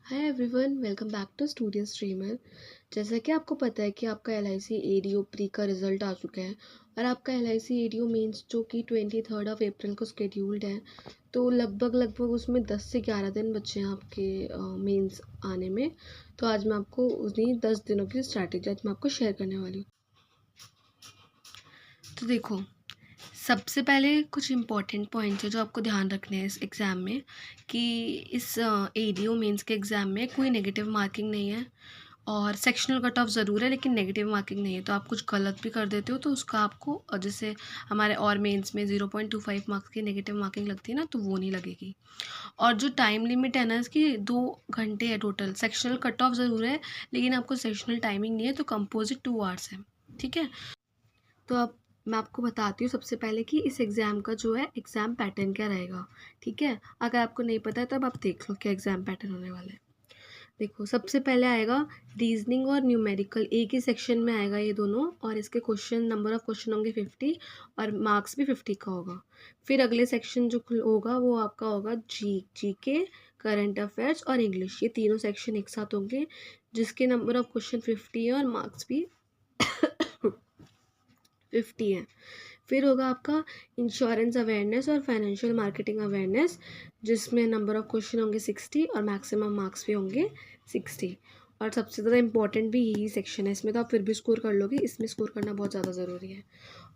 Hi everyone, welcome back to studio streamer. जैसा कि आपको पता है कि आपका LIC ADO प्री का रिजल्ट आ चुका है और आपका LIC ADO मेंस जो कि 23 अप्रैल को स्केड्यूल्ड है। तो लगभग उसमें 10 से 11 दिन बचे हैं आपके मेंस आने में। तो आज मैं आपको उन्हीं 10 दिनों की स्ट्रैटेजी आज मैं आपको शेयर करने वाली हूँ। तो देखो, सबसे पहले कुछ इम्पॉर्टेंट पॉइंट्स है जो आपको ध्यान रखने हैं इस एग्ज़ाम में कि इस ADO मेंस के एग्ज़ाम में कोई नेगेटिव मार्किंग नहीं है और सेक्शनल कट ऑफ ज़रूर है लेकिन नेगेटिव मार्किंग नहीं है। तो आप कुछ गलत भी कर देते हो तो उसका आपको जैसे हमारे और मेंस में 0.25 मार्क्स की नेगेटिव मार्किंग लगती है ना, तो वो नहीं लगेगी। और जो टाइम लिमिट है ना इसकी 2 घंटे है टोटल। सेक्शनल कट ऑफ ज़रूर है लेकिन आपको सेक्शनल टाइमिंग नहीं है, तो कंपोजिट 2 आवर्स है। ठीक है, तो अब मैं आपको बताती हूँ सबसे पहले कि इस एग्ज़ाम का जो है एग्ज़ाम पैटर्न क्या रहेगा। ठीक है, अगर आपको नहीं पता है तब आप देख लो क्या एग्ज़ाम पैटर्न होने वाला है। देखो, सबसे पहले आएगा रीजनिंग और न्यूमेरिकल, एक ही सेक्शन में आएगा ये दोनों, और इसके क्वेश्चन नंबर ऑफ क्वेश्चन होंगे 50 और मार्क्स भी 50 का होगा। फिर अगले सेक्शन जो होगा वो आपका होगा जीके, करंट अफेयर्स और इंग्लिश। ये तीनों सेक्शन एक साथ होंगे जिसके नंबर ऑफ क्वेश्चन 50 है और मार्क्स भी 50 है। फिर होगा आपका इंश्योरेंस अवेयरनेस और फाइनेंशियल मार्केटिंग अवेयरनेस, जिसमें नंबर ऑफ क्वेश्चन होंगे 60 और मैक्सिमम मार्क्स भी होंगे 60। और सबसे ज़्यादा इंपॉर्टेंट भी यही सेक्शन है, इसमें तो आप फिर भी स्कोर कर लोगे, इसमें स्कोर करना बहुत ज़्यादा ज़रूरी है।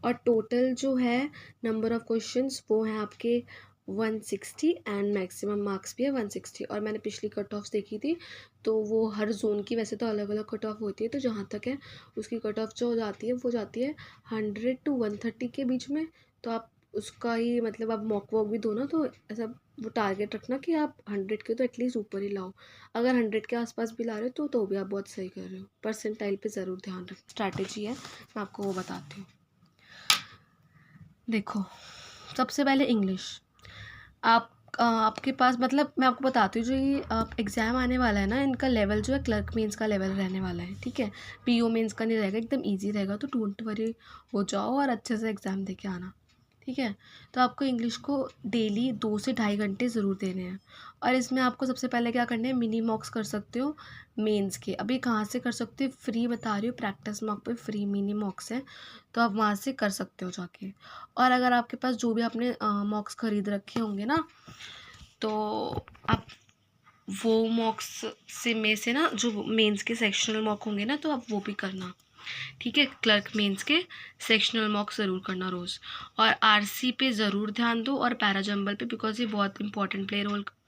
और टोटल जो है नंबर ऑफ क्वेश्चंस वो हैं आपके 160 एंड मैक्सिमम मार्क्स भी है 160। और मैंने पिछली कट ऑफ्स देखी थी तो वो हर जोन की वैसे तो अलग अलग कट ऑफ होती है, तो जहाँ तक है उसकी कट ऑफ जो जाती है वो जाती है 100 to 130 के बीच में। तो आप उसका ही मतलब आप मॉक वॉक भी दो ना, तो ऐसा वो टारगेट रखना कि आप 100 के तो एटलीस्ट ऊपर ही लाओ। अगर 100 के आसपास भी ला रहे हो तो भी आप बहुत सही कर रहे हो। परसेंटाइल पे ज़रूर ध्यान रख, स्ट्रैटेजी है मैं आपको वो बताती हूँ। देखो, सबसे पहले इंग्लिश। आपके पास मतलब मैं आपको बताती हूँ, जो ये एग्ज़ाम आने वाला है ना, इनका लेवल जो है क्लर्क मेंस का लेवल रहने वाला है। ठीक है, PO मेंस का नहीं रहेगा, एकदम इजी रहेगा। तो डोंट वरी, हो जाओ और अच्छे से एग्ज़ाम दे के आना। ठीक है, तो आपको इंग्लिश को डेली 2 से ढाई घंटे ज़रूर देने हैं। और इसमें आपको सबसे पहले क्या करना है, मिनी मॉक्स कर सकते हो मेंस के। अभी कहाँ से कर सकते हो, फ्री बता रही हूँ, प्रैक्टिस मॉक पे फ्री मिनी मॉक्स है, तो आप वहाँ से कर सकते हो जाके। और अगर आपके पास जो भी आपने मॉक्स खरीद रखे होंगे ना, तो आप वो मॉक्स में से ना जो मेंस के सेक्शनल मॉक होंगे ना, तो आप वो भी करना। ठीक है, क्लर्क मेंस के सेक्शनल मॉक ज़रूर करना रोज़। और RC पे ज़रूर ध्यान दो और पैराजम्बल पे, बिकॉज ये बहुत इंपॉर्टेंट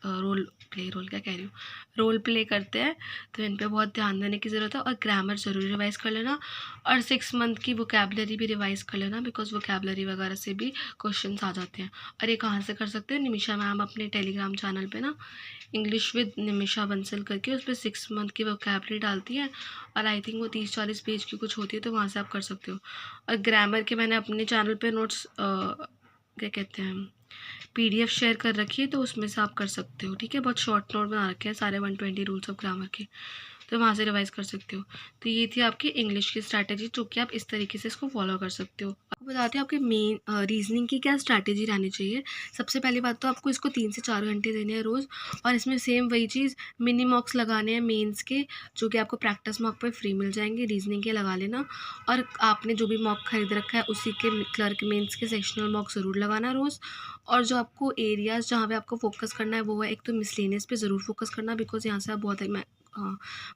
रोल क्या कह रही हूँ, रोल प्ले करते हैं, तो इन पे बहुत ध्यान देने की ज़रूरत है। और ग्रामर ज़रूर रिवाइज़ कर लेना और 6 मंथ की वोकेबलरी भी रिवाइज़ कर लेना, बिकॉज वोकेबलरी वगैरह से भी क्वेश्चन आ जाते हैं। और ये कहाँ से कर सकते हो, निमिषा मैम अपने टेलीग्राम चैनल पे ना इंग्लिश विद निमिषा बंसल करके उस पर 6 मंथ की वोकेबलरी डालती है, और आई थिंक वो 30-40 पेज की कुछ होती है, तो वहाँ से आप कर सकते हो। और ग्रामर के मैंने अपने चैनल पे नोट्स क्या कहते हैं, PDF शेयर कर रखी है, तो उसमें से आप कर सकते हो। ठीक है, बहुत शॉर्ट नोट बना रखे हैं सारे 120 रूल्स ऑफ ग्रामर के, तो वहाँ से रिवाइज कर सकते हो। तो ये थी आपकी इंग्लिश की स्ट्रैटेजी, जो कि आप इस तरीके से इसको फॉलो कर सकते हो। आपको बताते हैं आपके मेन रीजनिंग की क्या स्ट्रैटेजी रहनी चाहिए। सबसे पहली बात तो आपको इसको 3 से 4 घंटे देने हैं रोज़, और इसमें सेम वही चीज़ मिनी मॉक्स लगाने हैं मेंस के, जो कि आपको प्रैक्टिस मॉक पर फ्री मिल जाएंगे। रीजनिंग के लगा लेना, और आपने जो भी मॉक खरीद रखा है उसी के क्लर्क मेंस के सेक्शनल मॉक ज़रूर लगाना रोज़। और जो आपको एरियाज़ जहाँ पे आपको फोकस करना है वो है, एक तो मिसलेनियस पे ज़रूर फोकस करना, बिकॉज यहाँ से आप बहुत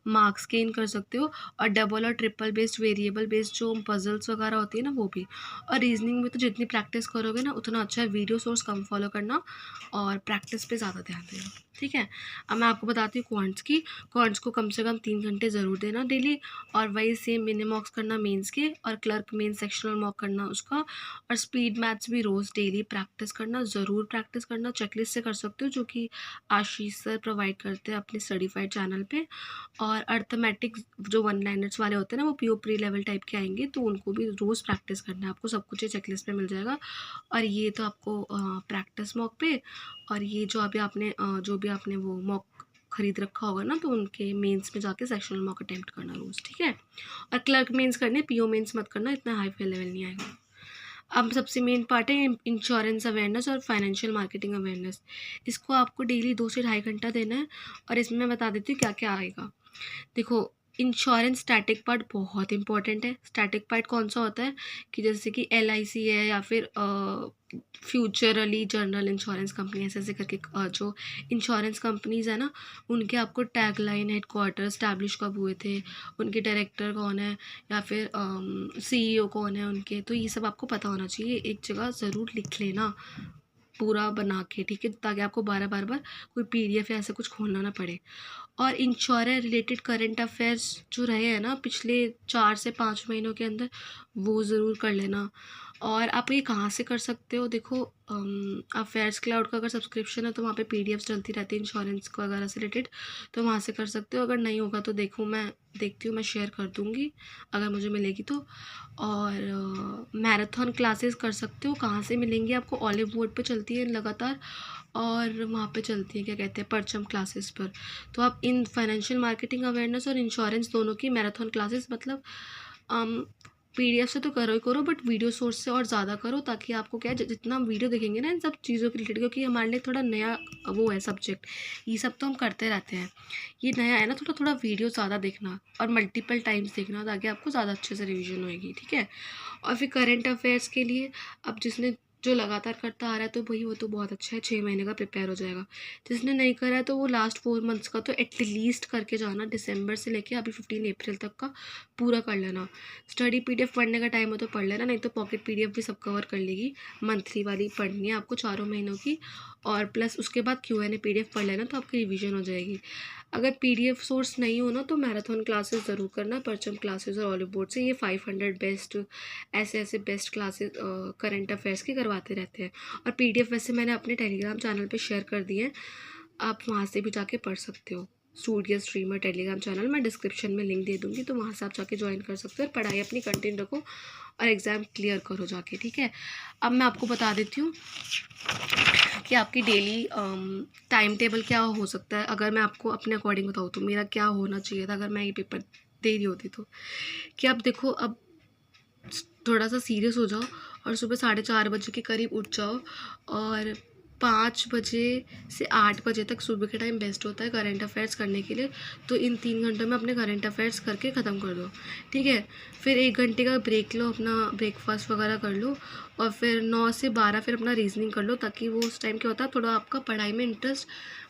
मार्क्स गेन कर सकते हो। और डबल और ट्रिपल बेस्ड, वेरिएबल बेस्ड जो पजल्स वगैरह होती है ना, वो भी। और रीजनिंग में तो जितनी प्रैक्टिस करोगे ना उतना अच्छा है। वीडियो सोर्स कम फॉलो करना और प्रैक्टिस पे ज़्यादा ध्यान देना। ठीक है, अब मैं आपको बताती हूँ क्वांट्स की। क्वांट्स को कम से कम 3 घंटे ज़रूर देना डेली, और वही सेम मिनी मॉक्स करना मेंस के, और क्लर्क मेन सेक्शनल मॉक करना उसका। और स्पीड मैथ्स भी रोज़ डेली प्रैक्टिस करना, ज़रूर प्रैक्टिस करना। चेकलिस्ट से कर सकते हो, जो कि आशीष सर प्रोवाइड करते हैं अपने सर्टिफाइड चैनल पे। और अर्थमेटिक जो 1 लाइनर्स वाले होते हैं ना, वो PO प्री लेवल टाइप के आएंगे, तो उनको भी रोज़ प्रैक्टिस करना है आपको। सब कुछ ये चेकलिस्ट पे मिल जाएगा। और ये तो आपको प्रैक्टिस मॉक पे, और ये जो भी आपने वो मॉक खरीद रखा होगा ना, तो उनके मेंस में जाके सेक्शनल मॉक अटेम्प्ट करना रोज़। ठीक है, और क्लर्क मेंस करने, PO मेंस मत करना, इतना हाई फाई लेवल नहीं आएगा। अब सबसे मेन पार्ट है इंश्योरेंस अवेयरनेस और फाइनेंशियल मार्केटिंग अवेयरनेस। इसको आपको डेली 2 से ढाई घंटा देना है और इसमें मैं बता देती हूँ क्या क्या आएगा। देखो, इंश्योरेंस स्टैटिक पार्ट बहुत इंपॉर्टेंट है। स्टैटिक पार्ट कौन सा होता है कि जैसे कि LIC है या फिर फ्यूचरली जनरल इंश्योरेंस कंपनी ऐसे ऐसे करके जो इंश्योरेंस कंपनीज़ है ना, उनके आपको टैग लाइन हेडक्वार्टर इस्टेब्लिश कब हुए थे, उनके डायरेक्टर कौन है या फिर CEO कौन है उनके, तो ये सब आपको पता होना चाहिए। एक जगह ज़रूर लिख लेना पूरा बना के, ठीक है, ताकि आपको बार बार कोई PDF या ऐसा कुछ खोलना ना पड़े। और इंश्योरेंस रिलेटेड करंट अफेयर्स जो रहे हैं ना पिछले 4 से 5 महीनों के अंदर, वो ज़रूर कर लेना। और आप ये कहाँ से कर सकते हो, देखो अफेयर्स क्लाउड का अगर सब्सक्रिप्शन है तो वहाँ पे PDFs डलती रहती है इंश्योरेंस को वगैरह से रिलेटेड, तो वहाँ से कर सकते हो। अगर नहीं होगा तो देखो, मैं देखती हूँ, मैं शेयर कर दूँगी अगर मुझे मिलेगी तो। और मैराथन क्लासेस कर सकते हो। कहाँ से मिलेंगी आपको? ऑलिव बोर्ड पे चलती है लगातार, और वहाँ पे चलती है क्या कहते हैं, परचम क्लासेस पर। तो आप इन फाइनेंशियल मार्केटिंग अवेयरनेस और इंश्योरेंस दोनों की मैराथन क्लासेस, मतलब PDF से तो करो ही करो, बट वीडियो सोर्स से और ज़्यादा करो, ताकि आपको क्या है, जितना हम वीडियो देखेंगे ना इन सब चीज़ों के रिलेटेड, क्योंकि हमारे लिए थोड़ा नया वो है सब्जेक्ट, ये सब तो हम करते रहते हैं, ये नया है ना, थोड़ा थोड़ा वीडियो ज़्यादा देखना और मल्टीपल टाइम्स देखना, ताकि आपको ज़्यादा अच्छे से रिविजन होएगी, ठीक है। और फिर करंट अफेयर्स के लिए, अब जिसने जो लगातार करता आ रहा है तो वही, वो तो बहुत अच्छा है, 6 महीने का प्रिपेयर हो जाएगा। जिसने नहीं करा है तो वो लास्ट 4 मंथ्स का तो एटलीस्ट करके जाना, दिसंबर से लेके अभी 15 अप्रैल तक का पूरा कर लेना। स्टडी PDF पढ़ने का टाइम हो तो पढ़ लेना, नहीं तो पॉकेट PDF भी सब कवर कर लेगी। मंथली वाली पढ़नी है आपको 4 महीनों की, और प्लस उसके बाद Q&A PDF पढ़ लेना, तो आपकी रिविजन हो जाएगी। अगर PDF सोर्स नहीं हो ना तो मैराथन क्लासेस ज़रूर करना, परचम क्लासेस और ऑलिव बोर्ड से। ये 500 बेस्ट ऐसे ऐसे बेस्ट क्लासेस करंट अफेयर्स की करवाते रहते हैं। और PDF वैसे मैंने अपने टेलीग्राम चैनल पे शेयर कर दिए हैं, आप वहाँ से भी जाके पढ़ सकते हो। स्टूडियो स्ट्रीमर टेलीग्राम चैनल, मैं डिस्क्रिप्शन में लिंक दे दूँगी, तो वहाँ से आप जाके ज्वाइन कर सकते हो और पढ़ाई अपनी कंटिन्यू रखो और एग्ज़ाम क्लियर करो जाके, ठीक है। अब मैं आपको बता देती हूँ कि आपकी डेली टाइम टेबल क्या हो सकता है। अगर मैं आपको अपने अकॉर्डिंग बताऊँ तो मेरा क्या होना चाहिए था अगर मैं ये पेपर दे रही होती तो, कि आप देखो, अब थोड़ा सा सीरियस हो जाओ और सुबह 4:30 बजे के करीब उठ जाओ, और 5 बजे से 8 बजे तक सुबह के टाइम बेस्ट होता है करंट अफेयर्स करने के लिए। तो इन 3 घंटों में अपने करंट अफेयर्स करके ख़त्म कर दो, ठीक है। फिर 1 घंटे का ब्रेक लो, अपना ब्रेकफास्ट वगैरह कर लो, और फिर 9 से 12 फिर अपना रीजनिंग कर लो, ताकि वो उस टाइम क्या होता है, थोड़ा आपका पढ़ाई में इंटरेस्ट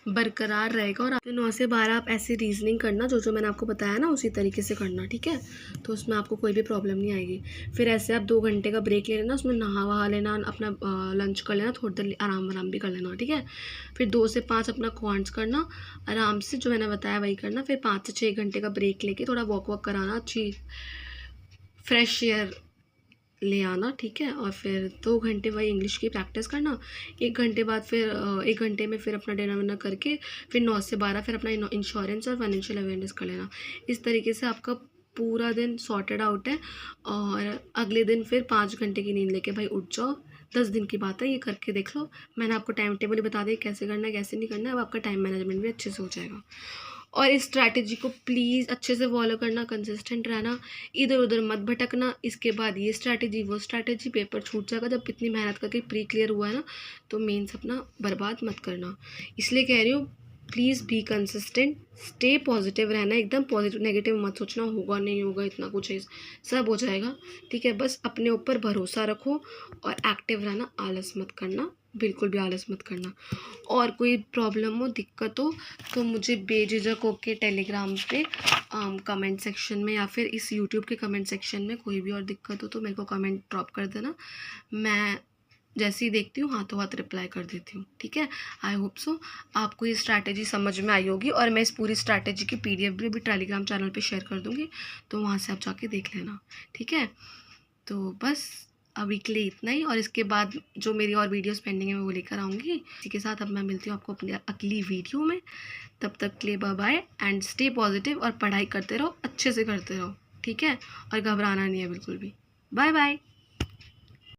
बरकरार रहेगा। और आपके 9 से 12 आप ऐसे रीजनिंग करना, जो मैंने आपको बताया ना उसी तरीके से करना, ठीक है। तो उसमें आपको कोई भी प्रॉब्लम नहीं आएगी। फिर ऐसे आप 2 घंटे का ब्रेक ले लेना, उसमें नहा वहा लेना, अपना लंच कर लेना, थोड़ी देर आराम भी कर लेना, ठीक है। फिर 2 से 5 अपना क्वांट्स करना आराम से, जो मैंने बताया वही करना। फिर 5 से 6 घंटे का ब्रेक लेके थोड़ा वॉक कराना, अच्छी फ्रेश एयर ले आना, ठीक है। और फिर 2 घंटे वही इंग्लिश की प्रैक्टिस करना। 1 घंटे बाद फिर 1 घंटे में फिर अपना डिनर विनर करके फिर 9 से 12 फिर अपना इंश्योरेंस और फाइनेंशियल अवेयरनेस कर लेना। इस तरीके से आपका पूरा दिन सॉर्टेड आउट है। और अगले दिन फिर 5 घंटे की नींद लेके भाई उठ जाओ। 10 दिन की बात है, ये करके देख लो। मैंने आपको टाइम टेबल ही बता दिया कैसे करना है कैसे नहीं करना है। अब आपका टाइम मैनेजमेंट भी अच्छे से हो जाएगा। और इस स्ट्रैटेजी को प्लीज़ अच्छे से फॉलो करना, कंसिस्टेंट रहना, इधर उधर मत भटकना। इसके बाद ये स्ट्रैटेजी वो स्ट्रैटेजी, पेपर छूट जाएगा। जब इतनी मेहनत करके प्री क्लियर हुआ है ना, तो मेंस अपना बर्बाद मत करना। इसलिए कह रही हूँ, please be consistent, stay positive रहना, एकदम पॉजिटिव, नेगेटिव मत सोचना होगा नहीं होगा इतना कुछ है, सब हो जाएगा, ठीक है। बस अपने ऊपर भरोसा रखो और एक्टिव रहना, आलस मत करना, बिल्कुल भी आलस मत करना। और कोई प्रॉब्लम हो, दिक्कत हो, तो मुझे बेझिझक होके टेलीग्राम पे कमेंट सेक्शन में या फिर इस यूट्यूब के कमेंट सेक्शन में कोई भी और दिक्कत हो तो मेरे को कमेंट ड्रॉप कर देना। मैं जैसे ही देखती हूँ हाथों हाथ रिप्लाई कर देती हूँ, ठीक है। आई होप सो आपको ये स्ट्रैटेजी समझ में आई होगी, और मैं इस पूरी स्ट्रैटेजी की PDF भी टेलीग्राम चैनल पे शेयर कर दूँगी, तो वहाँ से आप जाके देख लेना, ठीक है। तो बस अभी के लिए इतना ही, और इसके बाद जो मेरी और वीडियोस पेंडिंग है मैं वो लेकर आऊँगी। इसी के साथ अब मैं मिलती हूँ आपको अपनी अगली वीडियो में। तब तक के लिए bye bye and stay positive, और पढ़ाई करते रहो, अच्छे से करते रहो, ठीक है। और घबराना नहीं है बिल्कुल भी। Bye bye.